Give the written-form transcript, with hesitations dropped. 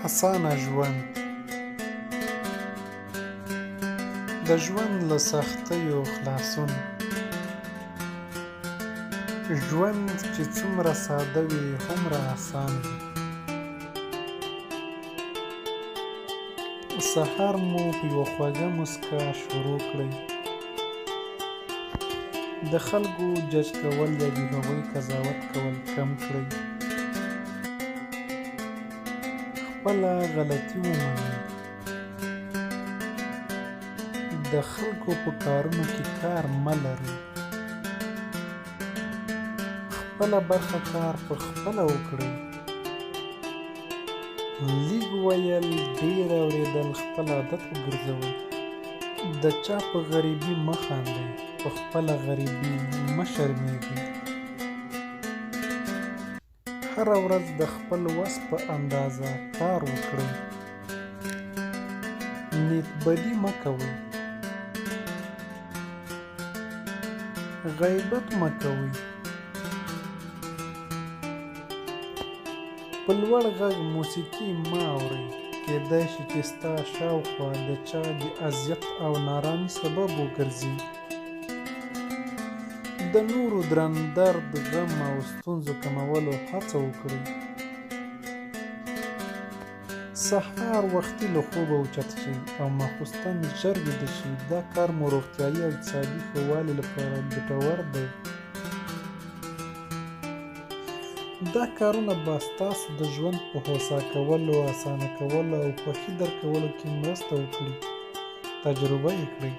اسانه ژوند د ژوند له سختیو خلاصون، ژوند چې څومره ساده وي هومره اسان وي. سهار مو په یوه خوږه موسکا شروع کړئ. د خلکو جج کول یا د هغوی قضاوت کول کم کړئ. خپله غلطي ومنئ. د خلکو په کارونو کې کار مه لرئ. خپله برخه کار په خپله وکړئ. لیږ ویل ډېر اورېدل خپل عادت وګرځوئ. د چا په غریبي مه خاندئ. په خپله غریبي مه شرمېږئ. هره ورځ د خپل وس په اندازه کار وکړئ. نیت بدي مه کوئ. غیبت مه کوئ. په لوړ غږ موسیقي مه اورئ. کېدای شي چې ستا شاوخوا د چا د اذیت او نارامي سبب وګرځي. د نورو درن درد، غم او ستونزو کمولو هڅه وکړئ. سهار وختي له خوبه اوچت شئ او ماخوستن ژر ویده شئ. دا کار مو روغتیایي او اقتصادي ښه والي لپاره ګټور دی. دا کارونه به ستاسو د ژوند په هوسا کولو، اسانه کولو او خوښي درکولو کې مرسته وکړي. تجربه یې کړئ.